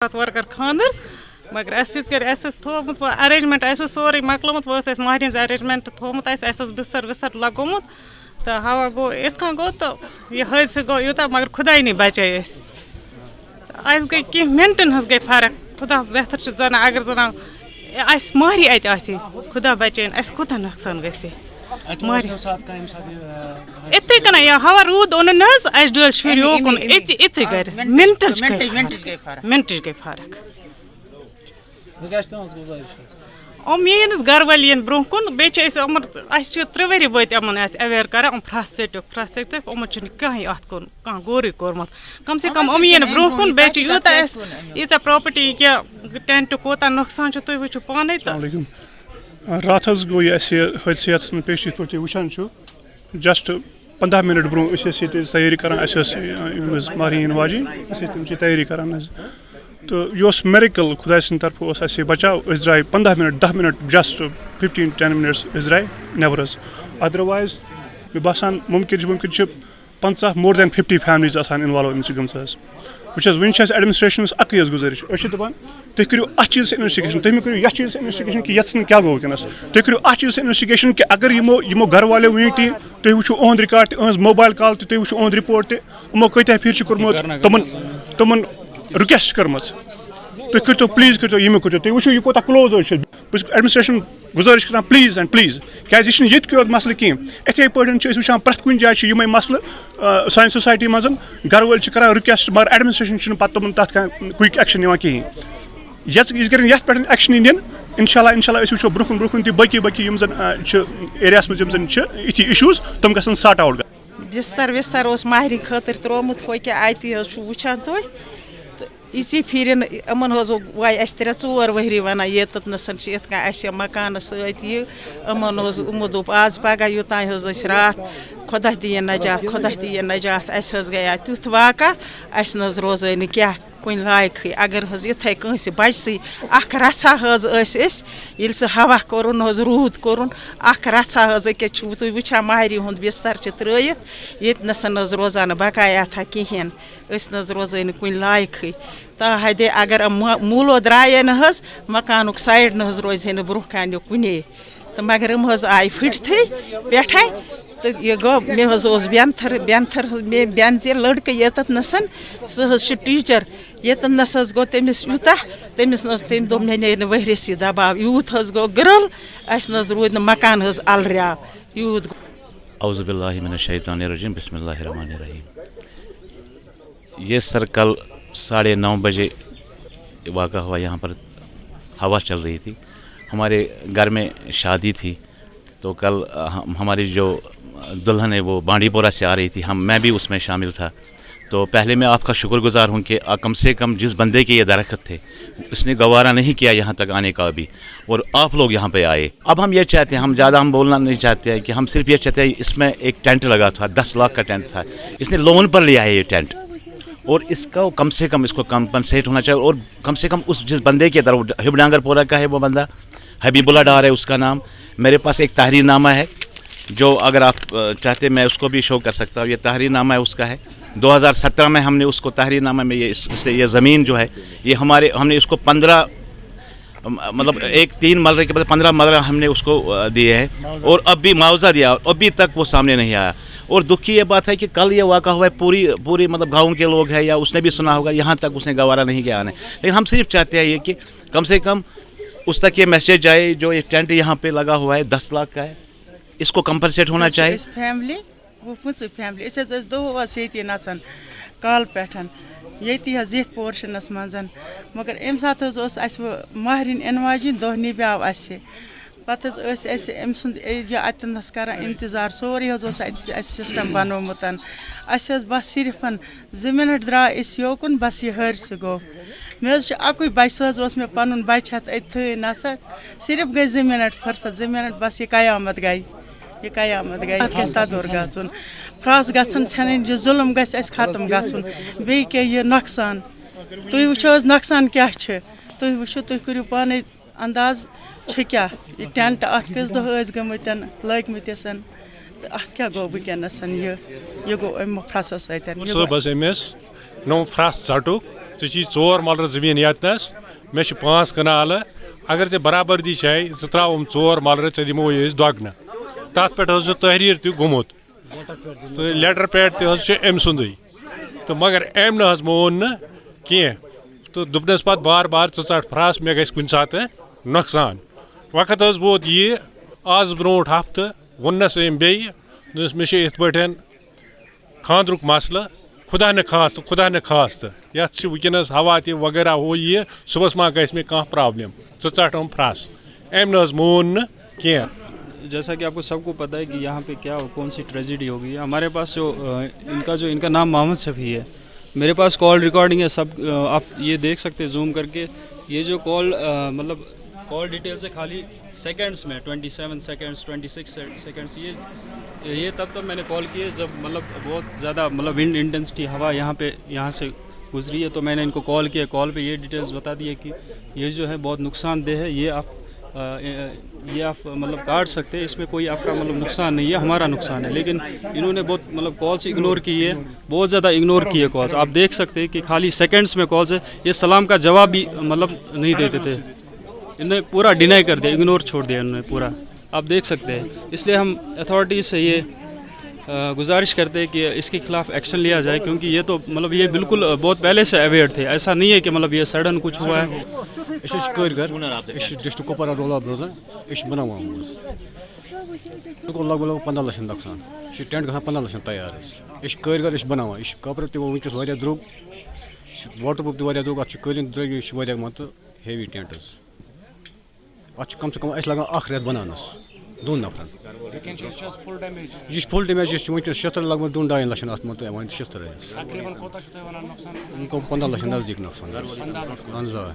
Worker خاندر مگر تھومت arrangement سورُے مۄکلومُت وۄنۍ مہرِنۍ ہِنٛز ارینجمنٹ تھومُت بستر وستر لگومُت تو ہوا گو یِتھ کٔنۍ گوٚو تہٕ یہِ حٲدثہٕ گوٚو یوٗتاہ مگر خۄداینی بچٲے أسۍ اَسہِ گٔے کینٛہہ مِنٹن ہٕنٛز گٔے فرق خۄدا بہتر چھُ زانان اگر زَن اَسہِ مہری اَتہِ آسہِ خۄدا بچٲیِن اَسہِ کوٗتاہ نۄقصان گژھِ یِتھٕے کٔنۍ یا ہوا روٗد اوٚنُن حظ اَسہِ ڈٲلۍ شُرۍ یوکُن یِژٕے گرِ مِنٹٕچ گٔے فرق یِم یِیِن حظ گرٕ وٲلۍ یِن برونٛہہ کُن بیٚیہِ چھِ أسۍ یِمن اَسہِ چھِ 3 ؤری وٲتۍ یِمن اَسہِ ایویر کران یِم پھرٛس ژٔٹِکھ یِمن چھُنہٕ کٕہٕنۍ اَتھ کُن کانٛہہ غورٕے کوٚرمُت کم سے کم یِم یِن برونٛہہ کُن بیٚیہِ چھِ یوٗتاہ اَسہِ ییٖژاہ پراپرٹی کیٛاہ ٹٮ۪نٹ کوتاہ نۄقصان چھُ تُہۍ وٕچھِو پانے تہٕ راتھ حظ گوٚو یہِ اَسہِ حٲدثہٕ یَتھ پیش یِتھ پٲٹھۍ تُہۍ وٕچھان چھُو جسٹ 15 منٹ برونٛہہ أسۍ ٲسۍ ییٚتہِ تیٲری کران اَسہِ ٲس یِم حظ مہرٮ۪ن یِن واجٮ۪ن أسۍ ٲسۍ تِم تیٲری کران حظ تہٕ یہِ اوس میریکل خۄداے سٕنٛدِ طرفہٕ اوس اَسہِ بچاو أسۍ درٛاے 15 منٹ 10 منٹ جسٹ 15-10 منٹس أسۍ درٛاے نٮ۪بر حظ ادروایز مےٚ باسان مُمکِن چھِ 50 more than 50 فیملیٖز آسان اِنوالو اَمہِ سۭتۍ گٔمژٕ حظ وٕچھ حظ وٕنہِ چھِ اَسہِ ایڈمنسٹریشنس اَکٕے حظ گُزٲرِش أسۍ چھِ دَپان تُہۍ کٔرِو اَتھ چیٖزس اِنویسٹِگیشن تُہۍ مہٕ کٔرِو یَتھ چیٖزس اِنویسٹِگیشن کہِ یَتھ کیٛاہ گوٚو وٕنکیٚنس تُہۍ کٔرِو اَتھ چیٖزس اِنویسٹِگیشن کہِ اگر یِمو گرٕ والیو ؤنِو تُہۍ وٕچھِو اُہُنٛد رِکاڈ تہِ إہٕنٛز موبایل کال تہِ تُہۍ وٕچھِو اُہُنٛد رِپورٹ تہِ یِمو کۭتیاہ پھِرِ چھِ کوٚرمُت تِمن رِکویسٹ کٔرمٕژ تُہۍ کٔرتو پلیٖز کٔرتو یہِ مہٕ کٔرتو تُہۍ وٕچھِو یہِ کوتاہ کلوز حظ چھُ بہٕ چھُس ایڈمنسٹریشن گُزٲرِش کران پلیٖز اینڈ پلیٖز کیازِ یہِ چھُنہٕ ییٚتہِ یوت مسلہٕ کینٛہہ یِتھے پٲٹھۍ چھِ أسۍ وٕچھان پرٛٮ۪تھ کُنہِ جایہِ چھِ یِمے مسلہٕ سانہِ سوسایٹی منٛز گرٕ وٲلۍ چھِ کران رِکویسٹ مگر ایڈمنسٹریشن چھُنہٕ پتہٕ تِمن تتھ کانٛہہ کویِک ایکشن نِوان کِہیٖنۍ یہِ کرن یتھ پٮ۪ٹھ ایکشن نِنۍ انشاء اللہ أسۍ وٕچھو برونٛہہ کُن تہِ باقٕے یِم زن چھِ ایریاہس منٛز یِم زن چھِ یِتھی اِشوٗز تِم گژھن ساٹ آوُٹ بستر وستر اوس مہرِنہِ خٲطرٕ ترومُت ہُہ کیٛاہ اَتہِ حظ چھُ وٕچھان تُہۍ تہٕ یِژی پھِرِ یِمن حظ وایہِ اَسہِ 3-4 ؤری وَنان ییٚتٮ۪تھ چھِ یِتھ کٔنۍ اَسہِ مکانس سۭتۍ یہِ یِمن حظ یِمو دوٚپ آز پگاہ یوٚتانۍ حظ أسۍ راتھ خۄدا دِیِن نجات اَسہِ حظ گٔیے تیُتھ واقعہ اَسہِ نہ حظ روزے نہٕ کیٛاہ کُنہِ لایقٕے اگر حظ یِتھَے کٲنٛسہِ بَچسٕے اکھ رژھا حظ ٲسۍ أسۍ ییٚلہِ سُہ ہوا کوٚرُن حظ روٗد کوٚرُن اکھ رژھا حظ أکیٛاہ چھُو تُہۍ وٕچھان مہرٮ۪ن ہُنٛد بستر چھِ ترٛٲیِتھ ییٚتہِ نَسن حظ روزان نہٕ بقایاتھا کِہیٖنۍ أسۍ نہ حظ روزے نہٕ کُنہِ لایقٕے تاحدے اگر موٗلو درٛایے نہٕ حظ مکانُک سایڈ نہ حظ روزِ ہے نہٕ برونٛہہ کَنیُک کُنے تہٕ مگر یِم حظ آیہِ پھٕٹتھٕے پٮ۪ٹھَے تہٕ یہِ گوٚو مےٚ حظ اوس بٮ۪نتھٕر مےٚ بٮ۪نزِ لٔڑکہٕ ییٚتٮ۪تھ نَسن سُہ حظ چھُ ٹیٖچر ییٚتٮ۪ن نَس حظ گوٚو تٔمِس یوٗتاہ تٔمِس نہ حظ تٔمۍ دوٚپ مےٚ نیرِ نہٕ ؤہرِس یہِ دباو یوٗت حظ گوٚو گرٛل اَسہِ نہ حظ روٗدۍ نہٕ مکان حظ الریٛاو یوٗت اعوذ باللہ من الشیطان الرجیم بسم اللہ الرحمن الرحیم یہ سر کل 9:30 بجے واقع ہوا یہاں پر ہوا چل رہی تھی ہمارے گھر میں شادی تھی تو کل ہماری جو دلہن ہے وہ بانڈی پورہ سے آ رہی تھی میں بھی اس میں شامل تھا تو پہلے میں آپ کا شکر گزار ہوں کہ کم سے کم جس بندے کے یہ درخت تھے اس نے گوارا نہیں کیا یہاں تک آنے کا بھی اور آپ لوگ یہاں پہ آئے اب ہم یہ چاہتے ہیں ہم بولنا نہیں چاہتے ہیں کہ ہم صرف یہ چاہتے ہیں اس میں ایک ٹینٹ لگا تھا 10 لاکھ کا ٹینٹ تھا اس نے لون پر لیا ہے یہ ٹینٹ اور اس کا کم سے کم اس کو کمپنسیٹ ہونا چاہیے اور کم سے کم اس جس بندے کے طرف ہبڈانگر پورہ کا ہے وہ بندہ حبیب اللہ ڈار ہے اس کا نام میرے پاس ایک تحریر نامہ ہے جو اگر آپ چاہتے میں اس کو بھی شو کر سکتا ہوں یہ تحریر نامہ ہے اس کا ہے 2017 میں ہم نے اس کو تحریر نامہ میں یہ زمین جو ہے یہ ہم نے اس کو 15 مطلب ایک 3 مرلے کے بعد 15 مرلہ ہم نے اس کو دیے ہیں اور اب بھی معاوضہ دیا ابھی تک وہ سامنے نہیں آیا اور دکھ کی یہ بات ہے کہ کل یہ واقعہ ہوا ہے پوری مطلب گاؤں کے لوگ ہیں یا اس نے بھی سنا ہوگا یہاں تک اس نے گوارا نہیں کیا آنے لیکن ہم صرف چاہتے ہیں یہ کہ کم سے کم اس تک یہ میسیج آئے جو یہ ٹینٹ یہاں پہ لگا ہوا ہے 10 لاکھ کا ہے اس کو کمپنسیٹ ہونا چاہیے فیملی فیملی أسۍ حظ ٲسۍ دۄہس ییٚتی نَژان کالہٕ پٮ۪ٹھ ییٚتی حظ ییٚتھۍ پورشنَس منٛز مگر اَمہِ ساتہٕ حظ اوس اَسہِ مہرٮ۪ن یِنہٕ واجٮ۪ن دۄہ نِبیٛاو اَسہِ پَتہٕ حظ ٲسۍ اَسہِ أمۍ سُنٛد یہِ اَتٮ۪نَس کَران اِنتظار سورُے حظ اوس اَتہِ اَسہِ سِسٹَم بَنومُت اَسہِ حظ بَس صرف 2 مِنٹ درٛاے أسۍ یوکُن بَس یہِ حٲرثہٕ گوٚو مےٚ حظ چھُ اَکُے بَچہِ سُہ حظ اوس مےٚ پَنُن بَچہِ ہٮ۪تھ أتھٕے نَسا صرف گٔے 2 مِنٹ فٕرصت 2 مِنٹ بَس یہِ قیامت گٔے اَتھ گژھِ تَدُر گژھُن پھرٛس گژھن ژھٮ۪نٕنۍ یہِ ظُلم گژھِ اَسہِ ختم گژھُن بیٚیہِ کیٛاہ یہِ نۄقصان تُہۍ وٕچھو حظ نۄقصان کیٛاہ چھِ تُہۍ وٕچھِو تُہۍ کٔرِو پانَے انداز چھِ کیٛاہ یہِ ٹٮ۪نٛٹ اَتھ کٔژ دۄہ ٲسۍ گٔمٕتۍ لٲگۍمٕتِس تہٕ اَتھ کیٛاہ گوٚو وٕنکٮ۪نَس یہِ گوٚو اَمہِ پھرٛسو سۭتۍ صُبحس أمِس نوٚو پھرٛس ژَٹُکھ ژےٚ 4 ملرٕ زٔمیٖن ییٚتنَس مےٚ چھِ 5 کنالہٕ اگر ژےٚ برابردی چھے ژٕ ترٛاو 4 ملرٕ ژےٚ دِمو أسۍ دۄگنہٕ تَتھ پٮ۪ٹھ حظ چھُ تحریٖر تہِ گوٚمُت تہٕ لیٹر پیڈ تہِ حظ چھُ أمۍ سُنٛدُے تہٕ مگر أمۍ نہٕ حظ مون نہٕ کینٛہہ تہٕ دوٚپنَس پَتہٕ بار بار ژٕ ژَٹ پھرٛاس مےٚ گژھِ کُنہِ ساتہٕ نۄقصان وقت حظ ووت یہِ آز برونٛٹھ ہفتہٕ ووٚننَس أمۍ بیٚیہِ دوٚپنَس مےٚ چھِ یِتھ پٲٹھۍ خانٛدرُک مسلہٕ خۄدا نہٕ خاستہٕ یَتھ چھِ وٕنکٮ۪نَس ہوا تہِ وغیرہ ہُہ یہِ صُبحَس ما گژھِ مےٚ کانٛہہ پرٛابلِم ژٕ ژَٹ یِم پھرٛس أمۍ نہٕ حظ مون نہٕ کینٛہہ. جیسا کہ آپ کو سب کو پتہ ہے کہ یہاں پہ کیا کون سی ٹریجڈی ہو گئی ہے. ہمارے پاس جو ان کا نام محمد شفیع ہے. میرے پاس کال ریکارڈنگ ہے سب آپ یہ دیکھ سکتے ہیں زوم کر کے. یہ جو کال مطلب کال ڈیٹیلز ہے خالی سیکنڈس میں 27 سیکنڈس 26 سیکنڈس یہ تب میں نے کال کی ہے جب مطلب بہت زیادہ مطلب ونڈ انٹینسٹی ہوا یہاں سے گزری ہے تو میں نے ان کو کال کیا. کال پہ یہ ڈیٹیلز بتا دی ہے کہ یہ جو ہے بہت نقصان دہ ہے. یہ آپ مطلب کاٹ سکتے ہیں اس میں کوئی آپ کا مطلب نقصان نہیں ہے ہمارا نقصان ہے. لیکن انہوں نے بہت مطلب کالس اگنور کی ہے بہت زیادہ اگنور کی ہے کالس. آپ دیکھ سکتے ہیں کہ خالی سیکنڈس میں کالس ہے. یہ سلام کا جواب بھی مطلب نہیں دیتے تھے. انہوں نے پورا ڈینائی کر دیا اگنور چھوڑ دیا انہوں نے پورا. آپ دیکھ سکتے ہیں. اس لیے ہم اتھارٹیز سے یہ گزارش کرتے ہیں کہ اس کے خلاف ایکشن لیا جائے کیونکہ یہ تو مطلب یہ بالکل بہت پہلے سے اویئر تھے. ایسا نہیں ہے کہ مطلب یہ سڈن کچھ ہوا ہے. ڈسٹرک کپوارہ رولاب روزان یہ بناوان لگ بھگ 15 لچھ نقصان. ٹینٹ گژھان 15 لچھ تیار. یہ کٲرگر یہ بناوان یہ کپر تہ ونکس واریاہ درٛوگ واٹر پروٗف تہ واریاہ درٛوگ. اتھ قٲلیٖن درٛوگی یہ واریاہ مان تہٕ ہیوی ٹینٹ حظ. اتھ کم سے کم اَسہِ لگان 1 رٮ۪تھ بناونس 2 نفرن. یہ فل ڈیمیج یہ ونکس شستر لگ بھگ 2-2.5 لچھن ات مت وۄنۍ شستر ان کو 15 لچھ نزدیک نقصان. اہن حظ آ.